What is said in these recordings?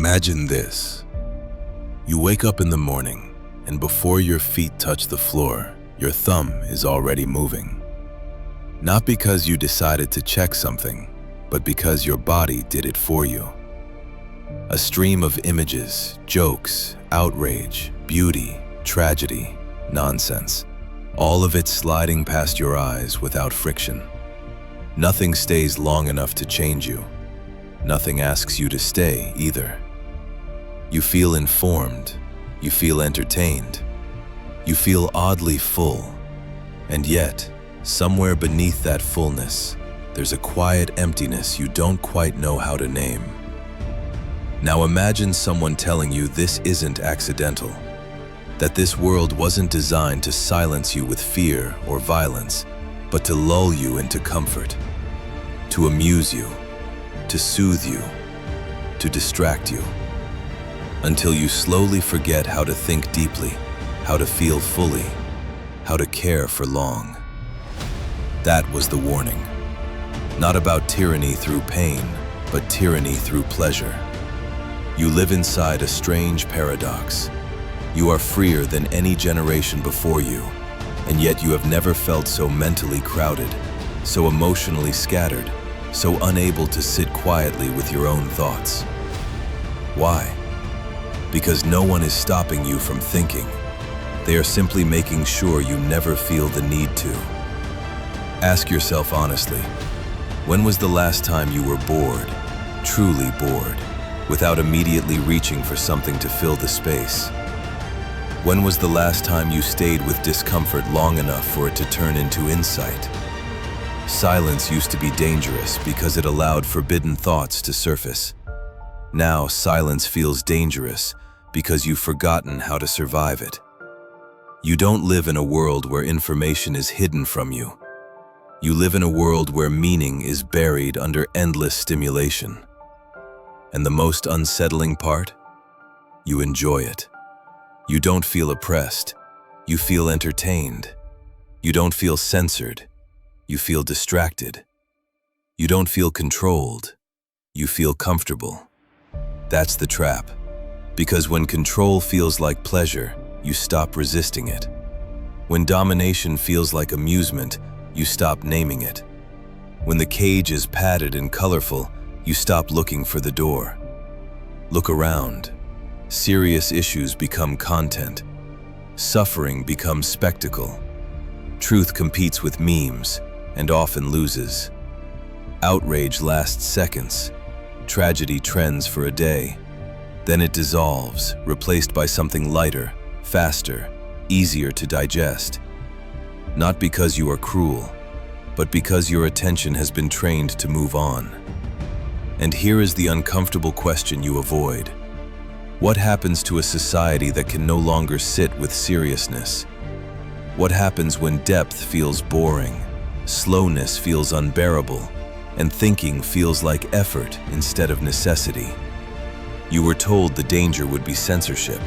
Imagine this. You wake up in the morning, and before your feet touch the floor, your thumb is already moving. Not because you decided to check something, but because your body did it for you. A stream of images, jokes, outrage, beauty, tragedy, nonsense, all of it sliding past your eyes without friction. Nothing stays long enough to change you. Nothing asks you to stay either. You feel informed, you feel entertained, you feel oddly full, and yet, somewhere beneath that fullness, there's a quiet emptiness you don't quite know how to name. Now imagine someone telling you this isn't accidental, that this world wasn't designed to silence you with fear or violence, but to lull you into comfort, to amuse you, to soothe you, to distract you, until you slowly forget how to think deeply, how to feel fully, how to care for long. That was the warning. Not about tyranny through pain, but tyranny through pleasure. You live inside a strange paradox. You are freer than any generation before you, and yet you have never felt so mentally crowded, so emotionally scattered, so unable to sit quietly with your own thoughts. Why? Because no one is stopping you from thinking. They are simply making sure you never feel the need to. Ask yourself honestly, when was the last time you were bored, truly bored, without immediately reaching for something to fill the space? When was the last time you stayed with discomfort long enough for it to turn into insight? Silence used to be dangerous because it allowed forbidden thoughts to surface. Now silence feels dangerous because you've forgotten how to survive it. You don't live in a world where information is hidden from you. You live in a world where meaning is buried under endless stimulation. And the most unsettling part? You enjoy it. You don't feel oppressed. You feel entertained. You don't feel censored. You feel distracted. You don't feel controlled. You feel comfortable. That's the trap. Because when control feels like pleasure, you stop resisting it. When domination feels like amusement, you stop naming it. When the cage is padded and colorful, you stop looking for the door. Look around. Serious issues become content. Suffering becomes spectacle. Truth competes with memes and often loses. Outrage lasts seconds. Tragedy trends for a day. Then it dissolves, replaced by something lighter, faster, easier to digest. Not because you are cruel, but because your attention has been trained to move on. And here is the uncomfortable question you avoid. What happens to a society that can no longer sit with seriousness? What happens when depth feels boring, slowness feels unbearable, and thinking feels like effort instead of necessity? You were told the danger would be censorship,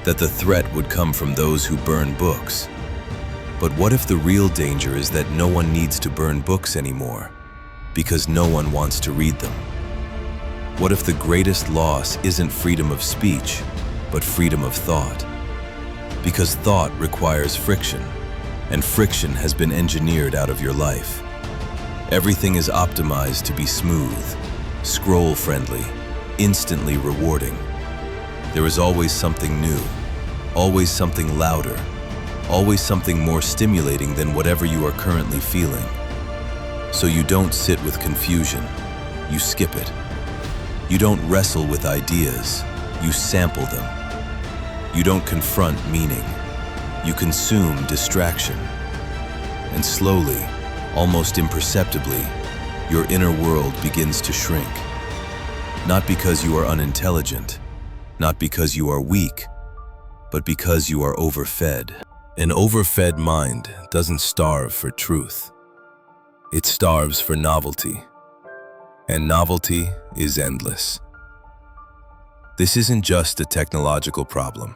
that the threat would come from those who burn books. But what if the real danger is that no one needs to burn books anymore, because no one wants to read them? What if the greatest loss isn't freedom of speech, but freedom of thought? Because thought requires friction, and friction has been engineered out of your life. Everything is optimized to be smooth, scroll-friendly, instantly rewarding. There is always something new, always something louder, always something more stimulating than whatever you are currently feeling. So you don't sit with confusion, you skip it. You don't wrestle with ideas, you sample them. You don't confront meaning, you consume distraction. And slowly, almost imperceptibly, your inner world begins to shrink. Not because you are unintelligent, not because you are weak, but because you are overfed. An overfed mind doesn't starve for truth. It starves for novelty. And novelty is endless. This isn't just a technological problem.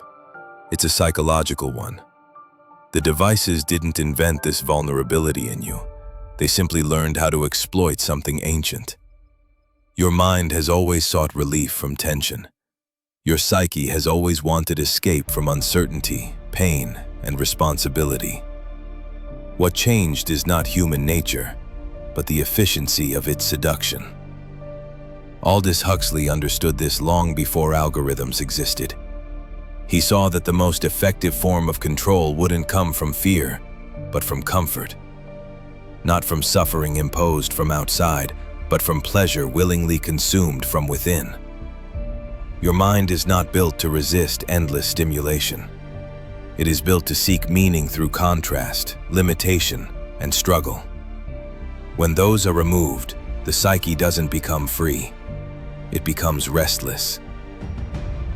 It's a psychological one. The devices didn't invent this vulnerability in you. They simply learned how to exploit something ancient. Your mind has always sought relief from tension. Your psyche has always wanted escape from uncertainty, pain, and responsibility. What changed is not human nature, but the efficiency of its seduction. Aldous Huxley understood this long before algorithms existed. He saw that the most effective form of control wouldn't come from fear, but from comfort. Not from suffering imposed from outside, but from pleasure willingly consumed from within. Your mind is not built to resist endless stimulation. It is built to seek meaning through contrast, limitation, and struggle. When those are removed, the psyche doesn't become free. It becomes restless.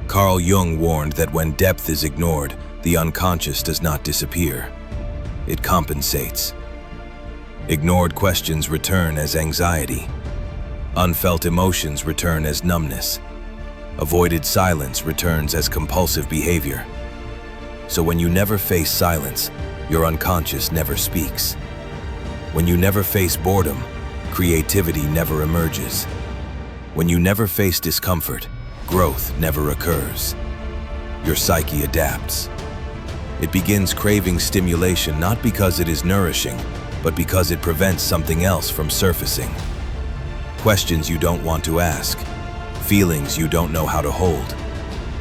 Carl Jung warned that when depth is ignored, the unconscious does not disappear. It compensates. Ignored questions return as anxiety. Unfelt emotions return as numbness. Avoided silence returns as compulsive behavior. So when you never face silence, your unconscious never speaks. When you never face boredom, creativity never emerges. When you never face discomfort, growth never occurs. Your psyche adapts. It begins craving stimulation not because it is nourishing, but because it prevents something else from surfacing. Questions you don't want to ask, feelings you don't know how to hold,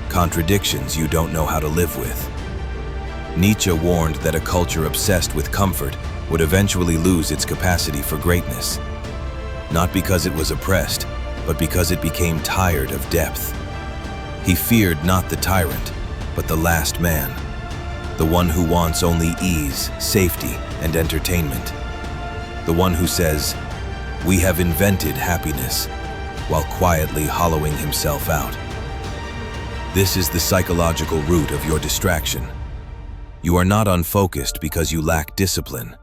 contradictions you don't know how to live with. Nietzsche warned that a culture obsessed with comfort would eventually lose its capacity for greatness. Not because it was oppressed, but because it became tired of depth. He feared not the tyrant, but the last man, the one who wants only ease, safety, and entertainment. The one who says, "We have invented happiness," while quietly hollowing himself out. This is the psychological root of your distraction. You are not unfocused because you lack discipline.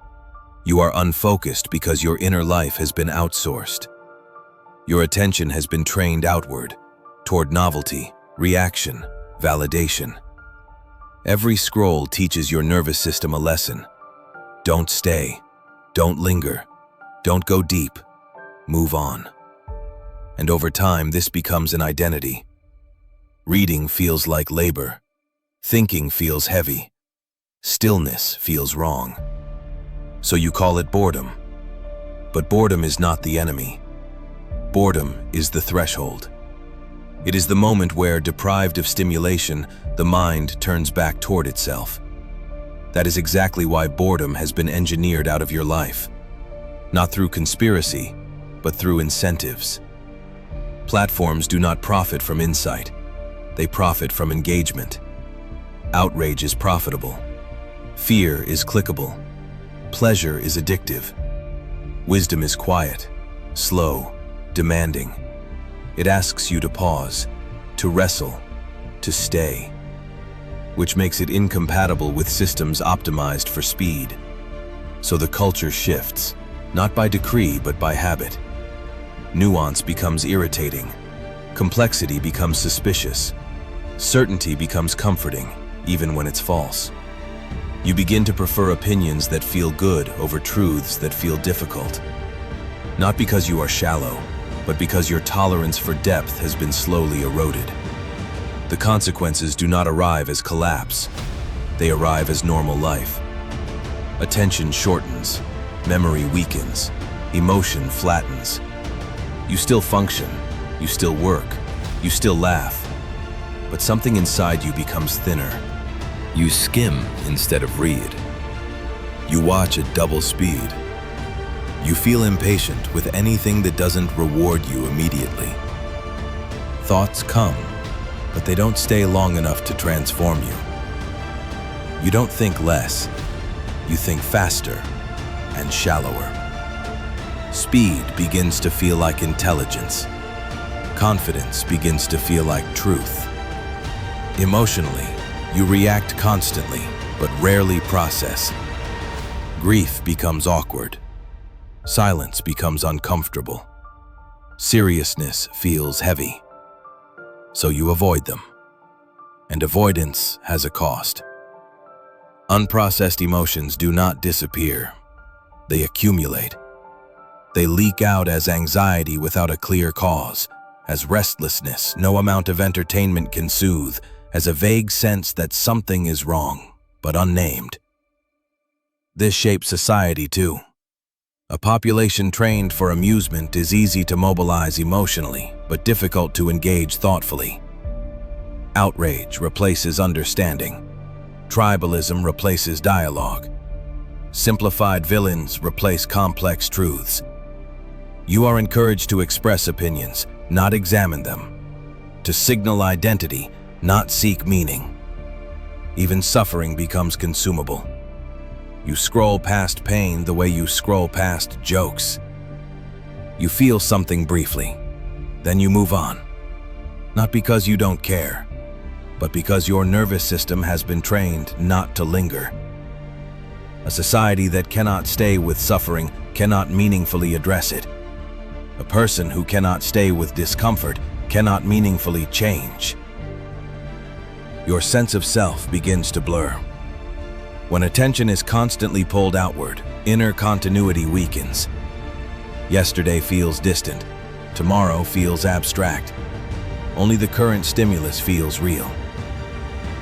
You are unfocused because your inner life has been outsourced. Your attention has been trained outward, toward novelty, reaction, validation. Every scroll teaches your nervous system a lesson. Don't stay. Don't linger. Don't go deep. Move on. And over time, this becomes an identity. Reading feels like labor. Thinking feels heavy. Stillness feels wrong. So you call it boredom. But boredom is not the enemy. Boredom is the threshold. It is the moment where, deprived of stimulation, the mind turns back toward itself. That is exactly why boredom has been engineered out of your life. Not through conspiracy, but through incentives. Platforms do not profit from insight. They profit from engagement. Outrage is profitable. Fear is clickable. Pleasure is addictive. Wisdom is quiet, slow, demanding. It asks you to pause, to wrestle, to stay, which makes it incompatible with systems optimized for speed. So the culture shifts, not by decree but by habit. Nuance becomes irritating. Complexity becomes suspicious. Certainty becomes comforting, even when it's false. You begin to prefer opinions that feel good over truths that feel difficult. Not because you are shallow, but because your tolerance for depth has been slowly eroded. The consequences do not arrive as collapse. They arrive as normal life. Attention shortens, memory weakens, emotion flattens. You still function, you still work, you still laugh, but something inside you becomes thinner. You skim instead of read. You watch at double speed. You feel impatient with anything that doesn't reward you immediately. Thoughts come, but they don't stay long enough to transform you. You don't think less, you think faster and shallower. Speed begins to feel like intelligence. Confidence begins to feel like truth. Emotionally, you react constantly, but rarely process. Grief becomes awkward. Silence becomes uncomfortable. Seriousness feels heavy. So you avoid them. And avoidance has a cost. Unprocessed emotions do not disappear. They accumulate. They leak out as anxiety without a clear cause, as restlessness no amount of entertainment can soothe, as a vague sense that something is wrong, but unnamed. This shapes society too. A population trained for amusement is easy to mobilize emotionally, but difficult to engage thoughtfully. Outrage replaces understanding. Tribalism replaces dialogue. Simplified villains replace complex truths. You are encouraged to express opinions, not examine them. To signal identity, not seek meaning. Even suffering becomes consumable. You scroll past pain the way you scroll past jokes. You feel something briefly, then you move on. Not because you don't care, but because your nervous system has been trained not to linger. A society that cannot stay with suffering cannot meaningfully address it. A person who cannot stay with discomfort cannot meaningfully change. Your sense of self begins to blur. When attention is constantly pulled outward, inner continuity weakens. Yesterday feels distant. Tomorrow feels abstract. Only the current stimulus feels real.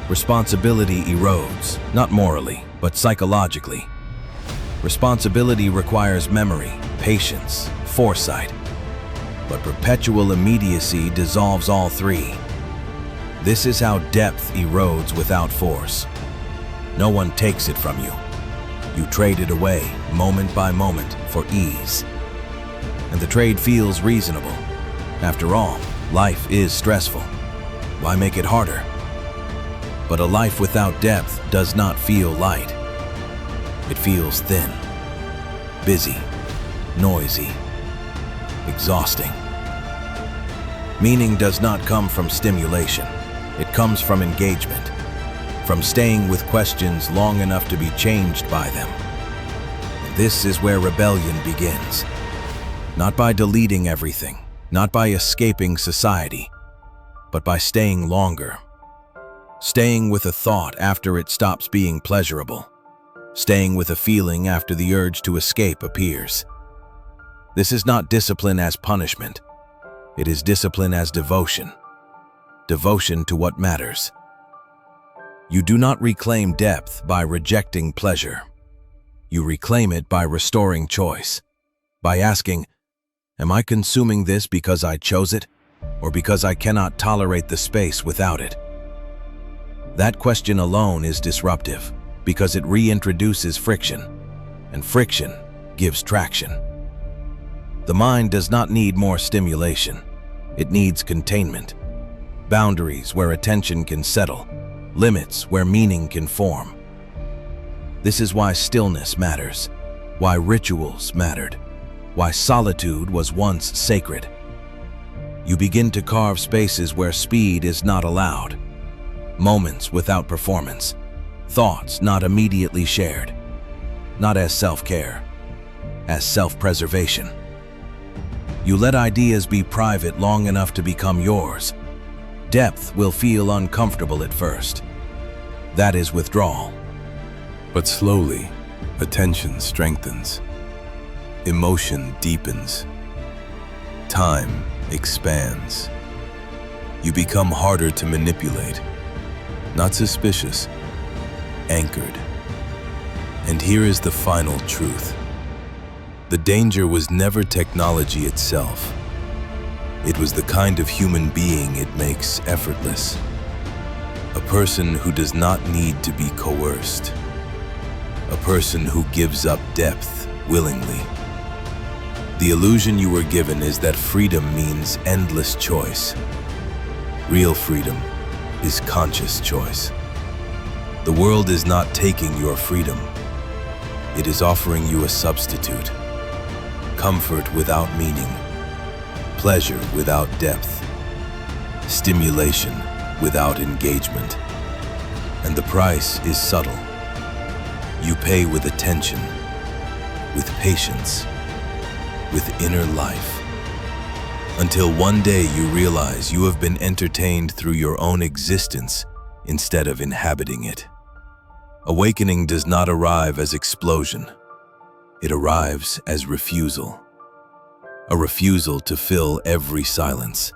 Responsibility erodes, not morally, but psychologically. Responsibility requires memory, patience, foresight. But perpetual immediacy dissolves all three. This is how depth erodes without force. No one takes it from you. You trade it away, moment by moment, for ease. And the trade feels reasonable. After all, life is stressful. Why make it harder? But a life without depth does not feel light. It feels thin, busy, noisy, exhausting. Meaning does not come from stimulation. It comes from engagement, from staying with questions long enough to be changed by them. This is where rebellion begins. Not by deleting everything, not by escaping society, but by staying longer. Staying with a thought after it stops being pleasurable. Staying with a feeling after the urge to escape appears. This is not discipline as punishment. It is discipline as devotion. Devotion to what matters. You do not reclaim depth by rejecting pleasure. You reclaim it by restoring choice. By asking, am I consuming this because I chose it, or because I cannot tolerate the space without it? That question alone is disruptive, because it reintroduces friction, and friction gives traction. The mind does not need more stimulation. It needs containment. Boundaries where attention can settle. Limits where meaning can form. This is why stillness matters, why rituals mattered, why solitude was once sacred. You begin to carve spaces where speed is not allowed. Moments without performance. Thoughts not immediately shared. Not as self-care, as self-preservation. You let ideas be private long enough to become yours. Depth will feel uncomfortable at first. That is withdrawal. But slowly, attention strengthens. Emotion deepens. Time expands. You become harder to manipulate. Not suspicious, anchored. And here is the final truth. The danger was never technology itself. It was the kind of human being it makes effortless. A person who does not need to be coerced. A person who gives up depth willingly. The illusion you were given is that freedom means endless choice. Real freedom is conscious choice. The world is not taking your freedom. It is offering you a substitute. Comfort without meaning. Pleasure without depth. Stimulation without engagement. And the price is subtle. You pay with attention, with patience, with inner life. Until one day you realize you have been entertained through your own existence instead of inhabiting it. Awakening does not arrive as explosion. It arrives as refusal. a refusal to fill every silence,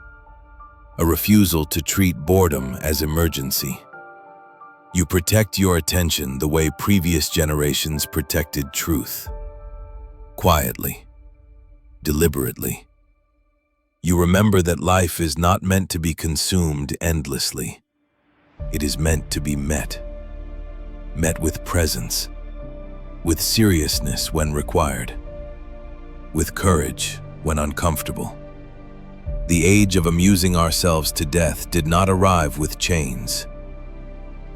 a refusal to treat boredom as emergency. You protect your attention the way previous generations protected truth. Quietly, deliberately. You remember that life is not meant to be consumed endlessly. It is meant to be met with presence, with seriousness when required, with courage when uncomfortable. The age of amusing ourselves to death did not arrive with chains.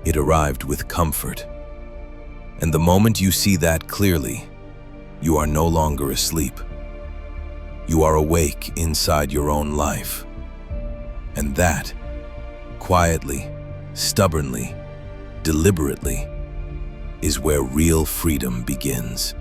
It arrived with comfort. And the moment you see that clearly, you are no longer asleep. You are awake inside your own life. And that, quietly, stubbornly, deliberately, is where real freedom begins.